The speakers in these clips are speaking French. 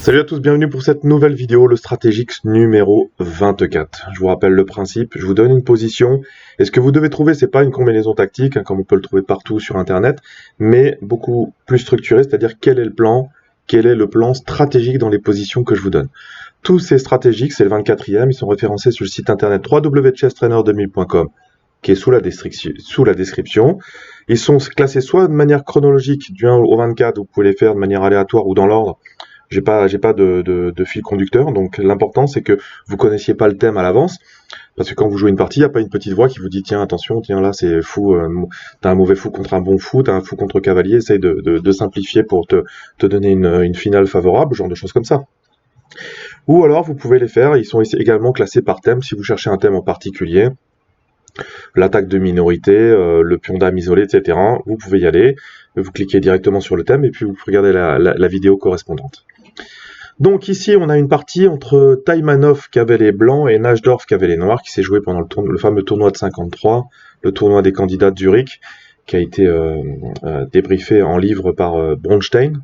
Salut à tous, bienvenue pour cette nouvelle vidéo, le Strategix numéro 24. Je vous rappelle le principe, je vous donne une position, et ce que vous devez trouver, c'est pas une combinaison tactique, comme on peut le trouver partout sur internet, mais beaucoup plus structuré, c'est-à-dire quel est le plan stratégique dans les positions que je vous donne. Tous ces stratégiques, c'est le 24e, ils sont référencés sur le site internet www.chesstrainer2000.com, qui est sous la description. Ils sont classés soit de manière chronologique, du 1 au 24, vous pouvez les faire de manière aléatoire ou dans l'ordre. J'ai pas de fil conducteur, donc l'important c'est que vous connaissiez pas le thème à l'avance, parce que quand vous jouez une partie, il n'y a pas une petite voix qui vous dit tiens attention, tiens là c'est fou, t'as un mauvais fou contre un bon fou, t'as un fou contre cavalier, essaye de simplifier pour te donner une finale favorable, genre de choses comme ça. Ou alors vous pouvez les faire, ils sont également classés par thème si vous cherchez un thème en particulier. L'attaque de minorité, le pion dame isolé, etc. Vous pouvez y aller, vous cliquez directement sur le thème et puis vous regardez la vidéo correspondante. Donc ici, on a une partie entre Taimanov qui avait les blancs et Najdorf qui avait les noirs, qui s'est joué pendant le fameux tournoi de 53, le tournoi des candidats de Zurich, qui a été débriefé en livre par Bronstein.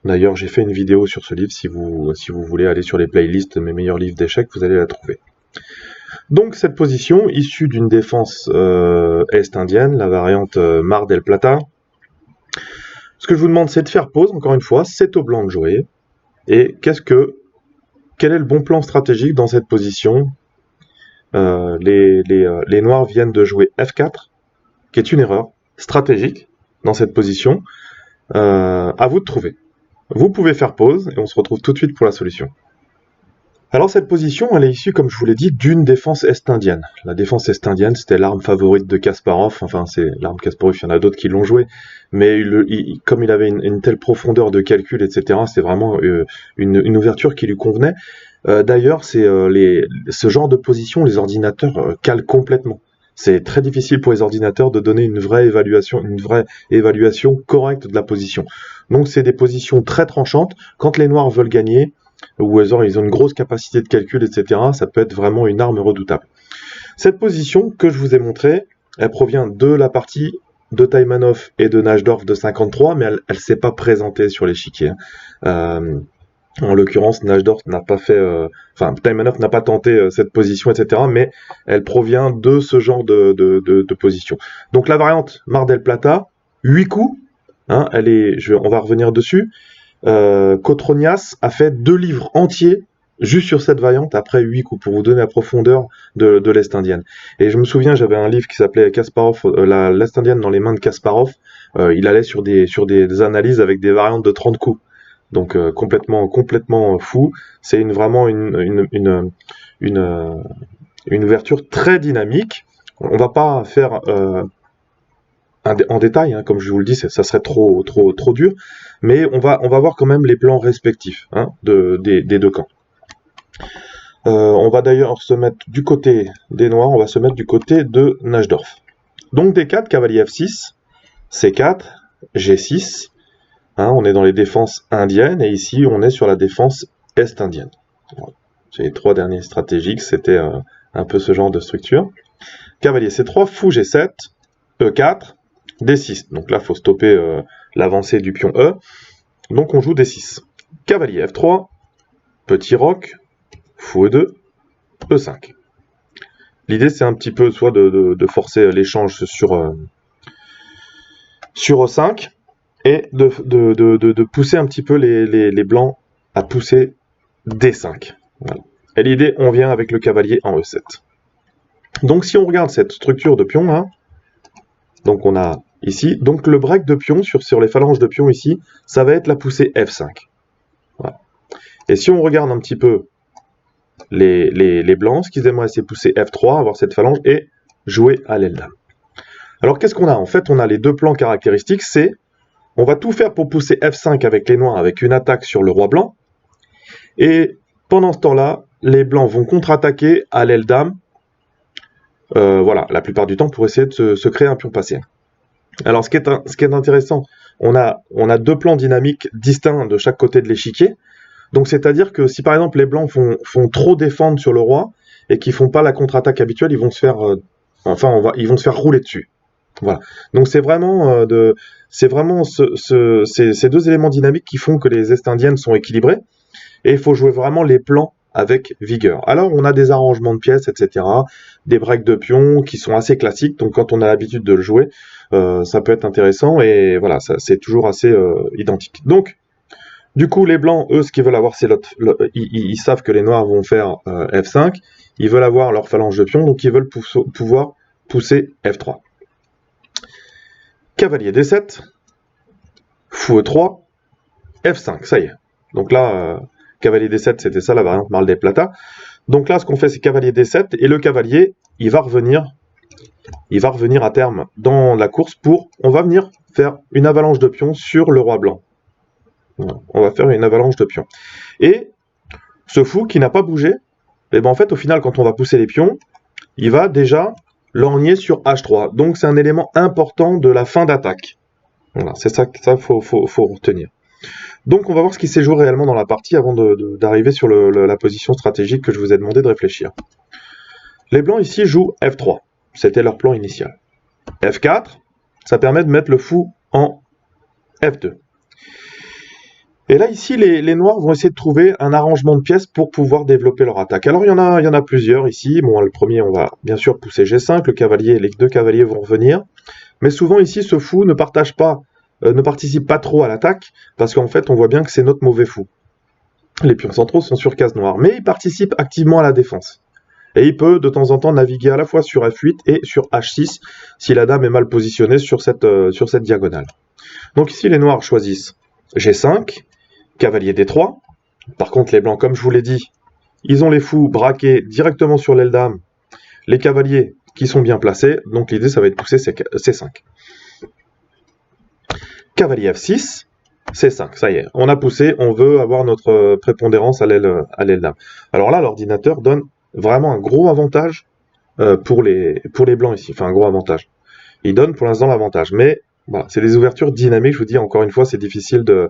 D'ailleurs, j'ai fait une vidéo sur ce livre, si vous voulez aller sur les playlists de mes meilleurs livres d'échecs, vous allez la trouver. Donc cette position, issue d'une défense est-indienne, la variante Mar del Plata, ce que je vous demande, c'est de faire pause, encore une fois, c'est au blanc de jouer. Et quel est le bon plan stratégique dans cette position? Les noirs viennent de jouer F4, qui est une erreur stratégique dans cette position. À vous de trouver. Vous pouvez faire pause et on se retrouve tout de suite pour la solution. Alors cette position, elle est issue, comme je vous l'ai dit, d'une défense est-indienne. La défense est-indienne, c'était l'arme favorite de Kasparov, enfin c'est l'arme Kasparov, il y en a d'autres qui l'ont joué, mais comme il avait une telle profondeur de calcul, etc., c'est vraiment une ouverture qui lui convenait. D'ailleurs, ce genre de position, les ordinateurs calent complètement. C'est très difficile pour les ordinateurs de donner une vraie évaluation correcte de la position. Donc c'est des positions très tranchantes. Quand les noirs veulent gagner, ou ils ont une grosse capacité de calcul, etc., ça peut être vraiment une arme redoutable. Cette position que je vous ai montrée, elle provient de la partie de Taimanov et de Najdorf de 53, mais elle ne s'est pas présentée sur l'échiquier. En l'occurrence, Najdorf n'a pas fait, Taimanov n'a pas tenté cette position, etc., mais elle provient de ce genre de position. Donc la variante Mar del Plata, 8 coups, on va revenir dessus. Kotronias a fait 2 livres entiers juste sur cette variante après 8 coups pour vous donner la profondeur de l'Est indienne. Et je me souviens, j'avais un livre qui s'appelait Kasparov, l'Est indienne dans les mains de Kasparov. Il allait sur des analyses avec des variantes de 30 coups. Donc complètement fou. C'est vraiment une ouverture très dynamique. On va pas faire en détail, comme je vous le dis, ça serait trop dur, mais on va voir quand même les plans respectifs des deux camps. On va d'ailleurs se mettre du côté des noirs, on va se mettre du côté de Najdorf. Donc D4, cavalier F6, C4, G6, on est dans les défenses indiennes, et ici on est sur la défense est-indienne. Voilà. J'ai les 3 derniers stratégiques, c'était un peu ce genre de structure. Cavalier C3, fou G7, E4, D6, donc là il faut stopper l'avancée du pion E, donc on joue D6. Cavalier F3, petit roc, fou E2, E5. L'idée c'est un petit peu soit de forcer l'échange sur E5, et de pousser un petit peu les blancs à pousser D5. Voilà. Et l'idée, on vient avec le cavalier en E7. Donc si on regarde cette structure de pion là, donc on a ici, donc le break de pion sur les phalanges de pion ici, ça va être la poussée F5. Voilà. Et si on regarde un petit peu les blancs, ce qu'ils aimeraient c'est pousser F3, avoir cette phalange et jouer à l'aile dame. Alors qu'est-ce qu'on a? En fait, on a les 2 plans caractéristiques, c'est on va tout faire pour pousser F5 avec les noirs, avec une attaque sur le roi blanc, et pendant ce temps-là, les blancs vont contre-attaquer à l'aile dame, voilà, la plupart du temps pour essayer de se créer un pion passé. Alors ce qui est intéressant, on a 2 plans dynamiques distincts de chaque côté de l'échiquier, donc c'est-à-dire que si par exemple les blancs font trop défendre sur le roi, et qu'ils font pas la contre-attaque habituelle, ils vont se faire rouler dessus. Voilà. Donc c'est vraiment ces 2 éléments dynamiques qui font que les Est indiennes sont équilibrées. et il faut jouer vraiment les plans avec vigueur. Alors on a des arrangements de pièces, etc., des breaks de pions qui sont assez classiques, donc quand on a l'habitude de le jouer, ça peut être intéressant, et voilà, c'est toujours assez identique. Donc, du coup, les blancs, eux, ce qu'ils veulent avoir, c'est ils savent que les noirs vont faire F5, ils veulent avoir leur phalange de pions, donc ils veulent pouvoir pousser F3. Cavalier D7, fou E3, F5, ça y est. Donc là, cavalier D7, c'était ça la variante Mar del Plata. Donc là, ce qu'on fait, c'est cavalier D7, et le cavalier, il va revenir à terme dans la course on va venir faire une avalanche de pions sur le roi blanc. Voilà, on va faire une avalanche de pions. Et ce fou qui n'a pas bougé, et ben en fait, au final, quand on va pousser les pions, il va déjà lorgner sur H3. Donc c'est un élément important de la fin d'attaque. Voilà, c'est ça qu'il faut retenir. Donc on va voir ce qui s'est joué réellement dans la partie avant d'arriver sur la position stratégique que je vous ai demandé de réfléchir. Les blancs ici jouent F3. C'était leur plan initial. F4, ça permet de mettre le fou en F2. Et là, ici, les noirs vont essayer de trouver un arrangement de pièces pour pouvoir développer leur attaque. Alors, il y en a plusieurs ici. Bon, le premier, on va bien sûr pousser G5. Les deux cavaliers vont revenir. Mais souvent, ici, ce fou ne participe pas trop à l'attaque, parce qu'en fait, on voit bien que c'est notre mauvais fou. Les pions centraux sont sur case noire, mais il participe activement à la défense. Et il peut, de temps en temps, naviguer à la fois sur F8 et sur H6, si la dame est mal positionnée sur cette diagonale. Donc ici, les noirs choisissent G5, cavalier D3. Par contre, les blancs, comme je vous l'ai dit, ils ont les fous braqués directement sur l'aile dame, les cavaliers qui sont bien placés, donc l'idée, ça va être pousser C5. Cavalier F6, C5, ça y est, on a poussé, on veut avoir notre prépondérance à l'aile dame. Alors là, l'ordinateur donne vraiment un gros avantage pour les blancs ici, enfin un gros avantage. Il donne pour l'instant l'avantage, mais voilà, c'est des ouvertures dynamiques, je vous dis encore une fois, c'est difficile de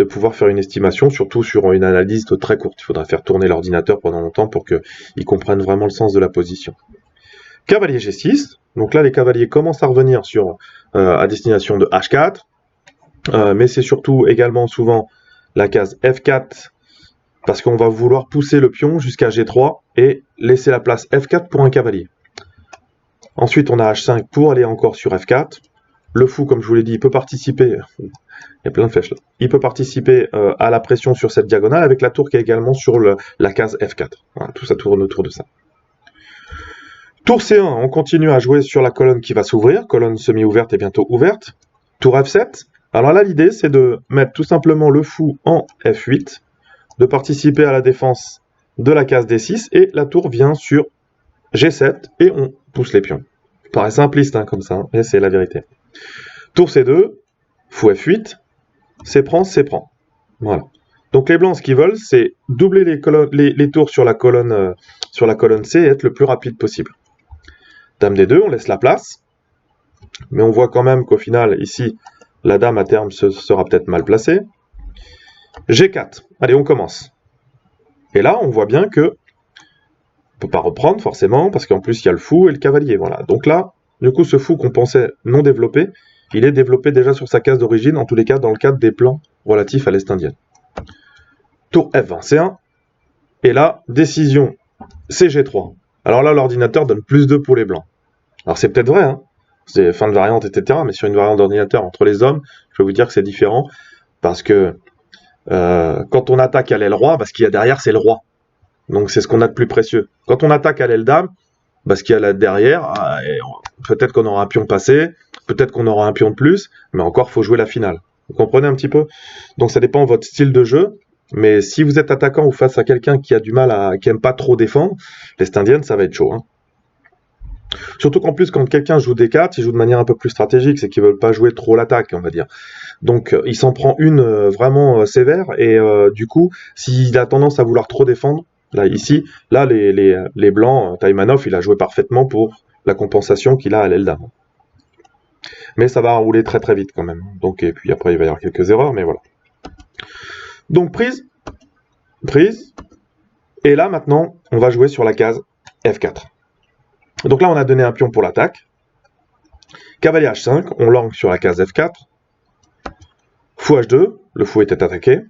pouvoir faire une estimation, surtout sur une analyse très courte. Il faudra faire tourner l'ordinateur pendant longtemps pour qu'il comprenne vraiment le sens de la position. Cavalier G6, donc là les cavaliers commencent à revenir à destination de H4, mais c'est surtout également souvent la case F4, parce qu'on va vouloir pousser le pion jusqu'à G3 et laisser la place F4 pour un cavalier. Ensuite, on a H5 pour aller encore sur F4. Le fou, comme je vous l'ai dit, il peut participer. Il y a plein de flèches là. Il peut participer à la pression sur cette diagonale avec la tour qui est également sur la case F4. Voilà, tout ça tourne autour de ça. Tour C1, on continue à jouer sur la colonne qui va s'ouvrir. Colonne semi-ouverte et bientôt ouverte. Tour F7. Alors là, l'idée, c'est de mettre tout simplement le fou en F8, de participer à la défense de la case D6, et la tour vient sur G7 et on pousse les pions. Ça paraît simpliste comme ça, mais c'est la vérité. Tour C2, fou F8, c'est prend. Voilà. Donc les blancs, ce qu'ils veulent, c'est doubler les tours sur la colonne C et être le plus rapide possible. Dame D2, on laisse la place, mais on voit quand même qu'au final, ici, la dame à terme sera peut-être mal placée. G4, allez, on commence. Et là, on voit bien que peut pas reprendre forcément, parce qu'en plus il y a le fou et le cavalier, voilà. Donc là, du coup, ce fou qu'on pensait non développé, il est développé déjà sur sa case d'origine, en tous les cas dans le cadre des plans relatifs à l'Est indienne. Tour F20, C1, et là, décision CG3. Alors là, l'ordinateur donne plus 2 pour les blancs. Alors c'est peut-être vrai, c'est fin de variante, etc., mais sur une variante d'ordinateur entre les hommes, je vais vous dire que c'est différent, parce que quand on attaque à l'aile roi, ce qu'il y a derrière, c'est le roi. Donc c'est ce qu'on a de plus précieux. Quand on attaque à l'aile dame, ce qu'il y a là derrière, peut-être qu'on aura un pion passé, peut-être qu'on aura un pion de plus, mais encore, il faut jouer la finale. Vous comprenez un petit peu? Donc ça dépend de votre style de jeu, mais si vous êtes attaquant ou face à quelqu'un qui a du mal qui aime pas trop défendre, l'Est indienne, ça va être chaud. Surtout qu'en plus, quand quelqu'un joue des cartes, il joue de manière un peu plus stratégique, c'est qu'ils veulent pas jouer trop l'attaque, on va dire. Donc il s'en prend une vraiment sévère, et du coup, s'il a tendance à vouloir trop défendre, là, les blancs, Taïmanov, il a joué parfaitement pour la compensation qu'il a à l'aile dame. Mais ça va rouler très très vite quand même. Donc, et puis après, il va y avoir quelques erreurs, mais voilà. Donc prise. Et là, maintenant, on va jouer sur la case F4. Donc là, on a donné un pion pour l'attaque. Cavalier H5, on langue sur la case F4. Fou H2, le fou était attaqué.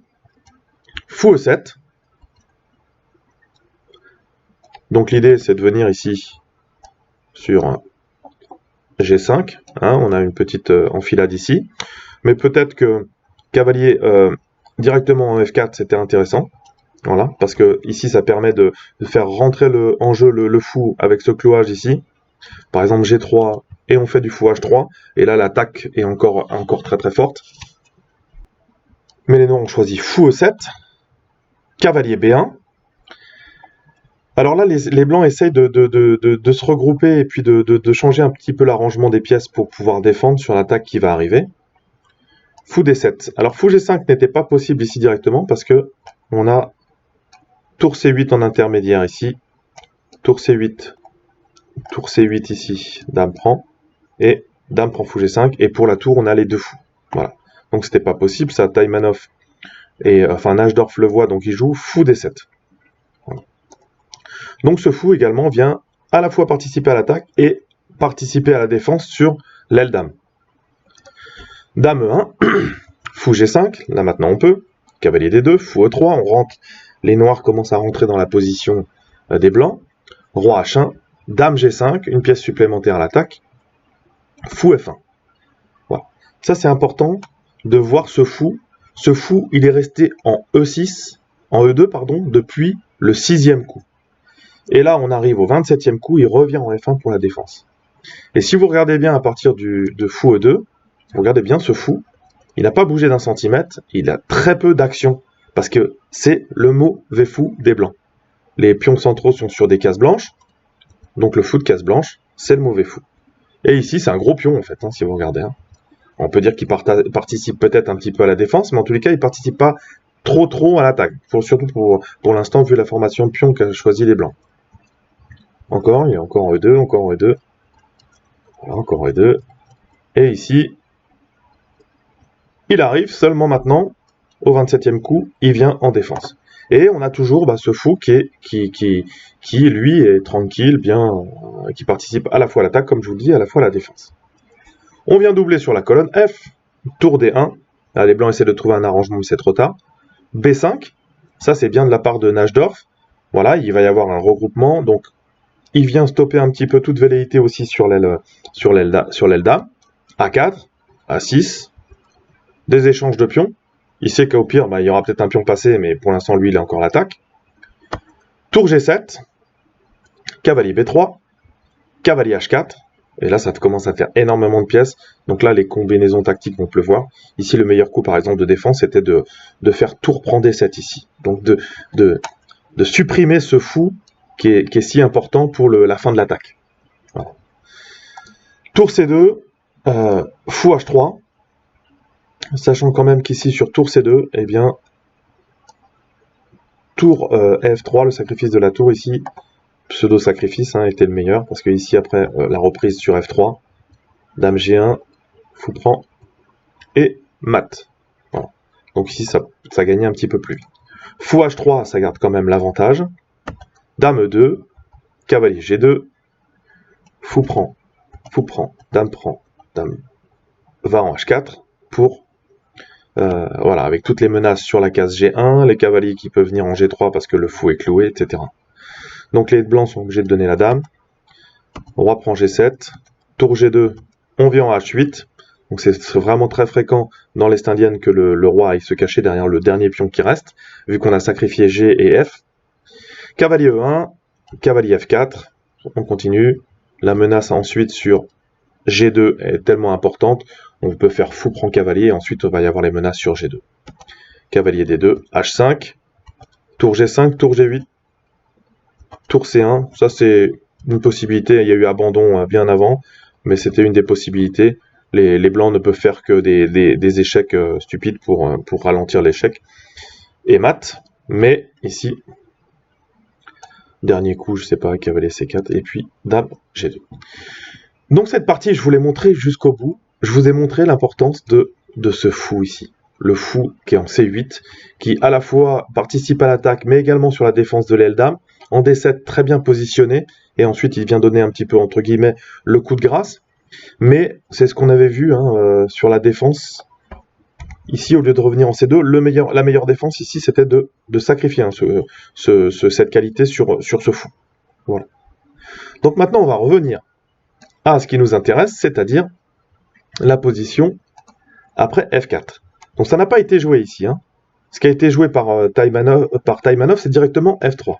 Fou E7. Donc l'idée c'est de venir ici sur G5. Hein, on a une petite enfilade ici. Mais peut-être que cavalier directement en F4 c'était intéressant. Voilà, parce que ici ça permet de faire rentrer en jeu le fou avec ce clouage ici. Par exemple G3 et on fait du fou H3. Et là l'attaque est encore très très forte. Mais les noirs ont choisi fou E7. Cavalier B1. Alors là, les blancs essayent de se regrouper et puis de changer un petit peu l'arrangement des pièces pour pouvoir défendre sur l'attaque qui va arriver. Fou D7. Alors fou G5 n'était pas possible ici directement parce que on a tour C8 en intermédiaire ici, tour C8 ici, dame prend, et dame prend fou G5, et pour la tour on a les deux fous. Voilà. Donc c'était pas possible, ça Taimanov et enfin Najdorf le voit, donc il joue fou D7. Voilà. Donc ce fou également vient à la fois participer à l'attaque et participer à la défense sur l'aile dame. Dame E1, fou G5, là maintenant on peut, cavalier D2, fou E3, on rentre, les noirs commencent à rentrer dans la position des blancs, roi H1, dame G5, une pièce supplémentaire à l'attaque, fou F1. Voilà. Ça c'est important de voir ce fou. Ce fou, il est resté en E6, en E2, pardon, depuis le 6e coup. Et là, on arrive au 27e coup, il revient en F1 pour la défense. Et si vous regardez bien à partir de fou E2, vous regardez bien ce fou, il n'a pas bougé d'un centimètre, il a très peu d'action, parce que c'est le mauvais fou des blancs. Les pions centraux sont sur des cases blanches, donc le fou de case blanche, c'est le mauvais fou. Et ici, c'est un gros pion, en fait, hein, si vous regardez. Hein. On peut dire qu'il participe peut-être un petit peu à la défense, mais en tous les cas, il ne participe pas trop à l'attaque. Surtout pour l'instant, vu la formation de pion qu'a choisi les blancs. Encore, il est encore en E2, encore en E2. Voilà, encore en E2. Et ici, il arrive seulement maintenant, au 27e coup, il vient en défense. Et on a toujours ce fou qui lui, est tranquille, bien, qui participe à la fois à l'attaque, comme je vous le dis, à la fois à la défense. On vient doubler sur la colonne F, tour D1. Là, les blancs essaient de trouver un arrangement, mais c'est trop tard. B5, ça c'est bien de la part de Najdorf. Voilà, il va y avoir un regroupement, donc il vient stopper un petit peu toute velléité aussi sur l'aile dame. A4, A6, des échanges de pions. Il sait qu'au pire, il y aura peut-être un pion passé, mais pour l'instant, lui, il a encore l'attaque. Tour G7, cavalier B3, cavalier H4. Et là, ça commence à faire énormément de pièces. Donc là, les combinaisons tactiques vont pleuvoir. Ici, le meilleur coup, par exemple, de défense, c'était de faire tour prend D7 ici. Donc de supprimer ce fou qui est si important pour la fin de l'attaque. Voilà. Tour C2, fou H3. Sachant quand même qu'ici, sur tour C2, eh bien, tour F3, le sacrifice de la tour ici, pseudo-sacrifice, était le meilleur, parce que ici, après la reprise sur F3, dame G1, fou prend, et mat. Voilà. Donc ici, ça gagnait un petit peu plus vite. Fou H3, ça garde quand même l'avantage. Dame E2, cavalier G2, fou prend, dame prend, dame va en H4, pour voilà, avec toutes les menaces sur la case G1, les cavaliers qui peuvent venir en G3 parce que le fou est cloué, etc. Donc les blancs sont obligés de donner la dame. Roi prend G7, tour G2, on vient en H8. Donc c'est vraiment très fréquent dans l'Est indienne que le roi aille se cacher derrière le dernier pion qui reste, vu qu'on a sacrifié G et F. Cavalier E1, cavalier F4, on continue. La menace ensuite sur G2 est tellement importante, on peut faire fou prend cavalier, et ensuite il va y avoir les menaces sur G2. Cavalier D2, H5, tour G5, tour G8, tour C1, ça c'est une possibilité, il y a eu abandon bien avant, mais c'était une des possibilités. Les blancs ne peuvent faire que des échecs stupides pour ralentir l'échec. Et mat, mais ici, dernier coup, je sais pas, cavalier C4, et puis dame G2. Donc cette partie, je vous l'ai montré jusqu'au bout. Je vous ai montré l'importance de ce fou ici. Le fou qui est en C8, qui à la fois participe à l'attaque, mais également sur la défense de l'aile dame. En D7, très bien positionné. Et ensuite, il vient donner un petit peu, entre guillemets, le coup de grâce. Mais c'est ce qu'on avait vu sur la défense ici, au lieu de revenir en C2, la meilleure défense ici, c'était de sacrifier hein, cette qualité sur ce fou. Voilà. Donc maintenant, on va revenir à ce qui nous intéresse, c'est-à-dire la position après F4. Donc ça n'a pas été joué ici. Hein. Ce qui a été joué par Taimanov, c'est directement F3.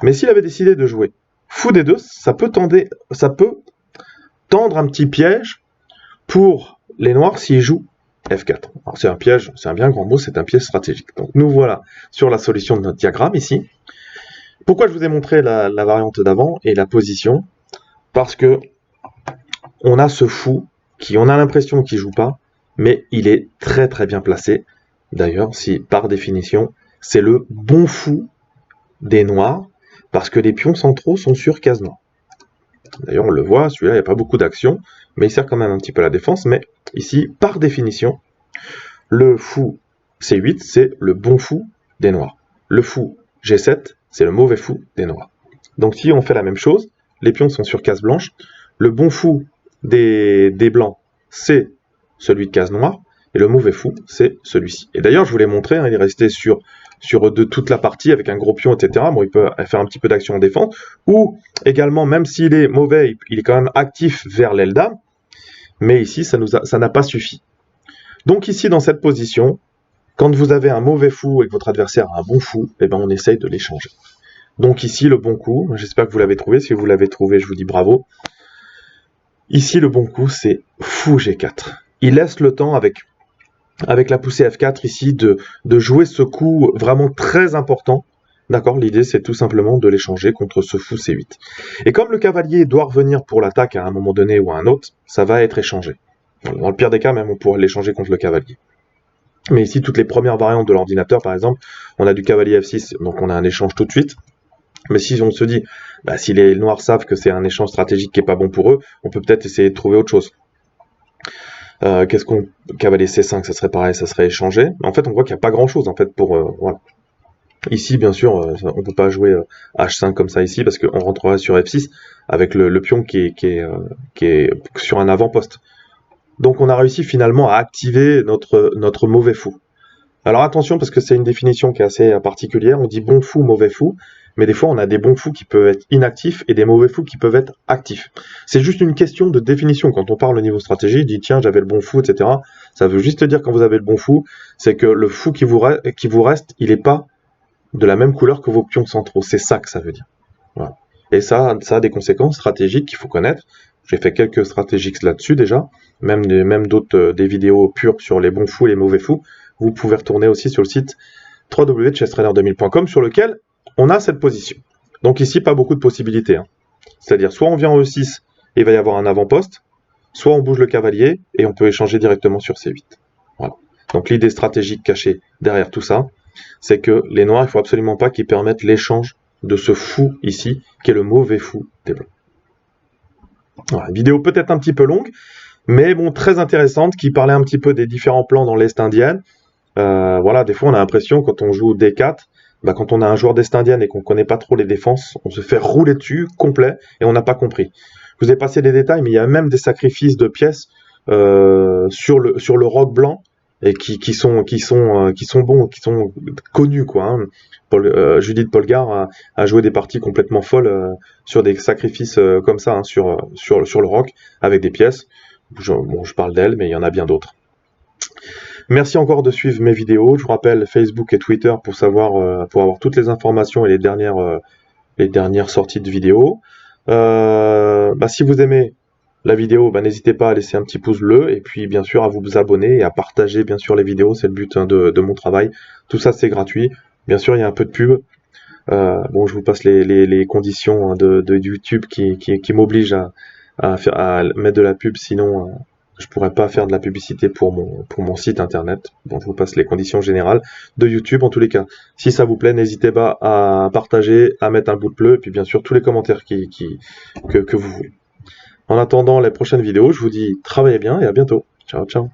Mais s'il avait décidé de jouer fou D2, ça peut tendre un petit piège pour les noirs s'ils jouent F4. Alors c'est un piège, c'est un bien grand mot, c'est un piège stratégique. Donc nous voilà sur la solution de notre diagramme ici. Pourquoi je vous ai montré la variante d'avant et la position? Parce que on a ce fou qui, on a l'impression qu'il joue pas, mais il est très très bien placé. D'ailleurs, si par définition, c'est le bon fou des noirs, parce que les pions centraux sont sur case noire. D'ailleurs, on le voit, celui-là, il n'y a pas beaucoup d'action, mais il sert quand même un petit peu à la défense. Mais ici, par définition, le fou C8, c'est le bon fou des noirs. Le fou G7, c'est le mauvais fou des noirs. Donc si on fait la même chose, les pions sont sur case blanche, le bon fou des blancs, c'est celui de case noire, et le mauvais fou, c'est celui-ci. Et d'ailleurs, je vous l'ai montré, hein, il est resté sur toute la partie avec un gros pion, etc. Bon, il peut faire un petit peu d'action en défense, ou également, même s'il est mauvais, il est quand même actif vers l'aile dame, mais ici, ça n'a pas suffi. Donc ici, dans cette position, quand vous avez un mauvais fou et que votre adversaire a un bon fou, eh ben, on essaye de l'échanger. Donc ici, le bon coup, j'espère que vous l'avez trouvé. Si vous l'avez trouvé, je vous dis bravo. Ici, le bon coup, c'est fou G4. Il laisse le temps avec la poussée F4 ici de jouer ce coup vraiment très important. D'accord, l'idée c'est tout simplement de l'échanger contre ce fou C8. Et comme le cavalier doit revenir pour l'attaque à un moment donné ou à un autre, ça va être échangé. Dans le pire des cas, même on pourrait l'échanger contre le cavalier. Mais ici, toutes les premières variantes de l'ordinateur, par exemple, on a du cavalier F6, donc on a un échange tout de suite. Mais si on se dit, bah, si les noirs savent que c'est un échange stratégique qui est pas bon pour eux, on peut peut-être essayer de trouver autre chose. Cavalier C5, ça serait pareil, ça serait échangé. En fait, on voit qu'il n'y a pas grand-chose en fait pour voilà. Ici, bien sûr, on peut pas jouer H5 comme ça ici parce qu'on rentrerait sur F6 avec le pion qui est sur un avant-poste. Donc, on a réussi finalement à activer notre mauvais fou. Alors attention parce que c'est une définition qui est assez particulière. On dit bon fou, mauvais fou. Mais des fois, on a des bons fous qui peuvent être inactifs et des mauvais fous qui peuvent être actifs. C'est juste une question de définition. Quand on parle au niveau stratégie, il dit tiens, j'avais le bon fou, etc. Ça veut juste dire quand vous avez le bon fou, c'est que le fou qui vous reste, il n'est pas de la même couleur que vos pions centraux. C'est ça que ça veut dire. Voilà. Et ça a des conséquences stratégiques qu'il faut connaître. J'ai fait quelques stratégies là-dessus déjà, même d'autres des vidéos pures sur les bons fous et les mauvais fous. Vous pouvez retourner aussi sur le site www.chesstrainer2000.com sur lequel on a cette position. Donc ici, pas beaucoup de possibilités. Hein. C'est-à-dire, soit on vient en E6 et il va y avoir un avant-poste, soit on bouge le cavalier et on peut échanger directement sur C8. Voilà. Donc l'idée stratégique cachée derrière tout ça, c'est que les noirs, il ne faut absolument pas qu'ils permettent l'échange de ce fou ici, qui est le mauvais fou des blancs. Voilà, une vidéo peut-être un petit peu longue, mais bon, très intéressante, qui parlait un petit peu des différents plans dans l'Est indienne. Voilà, des fois on a l'impression quand on joue D4, bah, quand on a un joueur d'Est indienne et qu'on ne connaît pas trop les défenses, on se fait rouler dessus, complet, et on n'a pas compris. Je vous ai passé des détails, mais il y a même des sacrifices de pièces sur le roc blanc, et qui sont bons, qui sont connus, quoi. Hein. Judith Polgar a joué des parties complètement folles sur des sacrifices comme ça, hein, sur le roc, avec des pièces. Je parle d'elle, mais il y en a bien d'autres. Merci encore de suivre mes vidéos. Je vous rappelle Facebook et Twitter pour avoir toutes les informations et les dernières sorties de vidéos. Si vous aimez la vidéo, n'hésitez pas à laisser un petit pouce bleu et puis bien sûr à vous abonner et à partager bien sûr les vidéos. C'est le but de mon travail. Tout ça c'est gratuit. Bien sûr il y a un peu de pub. Je vous passe les conditions de YouTube qui m'obligent à mettre de la pub, sinon je pourrais pas faire de la publicité pour mon site internet. Bon, je vous passe les conditions générales de YouTube. En tous les cas, si ça vous plaît, n'hésitez pas à partager, à mettre un pouce bleu, et puis bien sûr tous les commentaires que vous voulez. En attendant les prochaines vidéos, je vous dis travaillez bien et à bientôt. Ciao, ciao.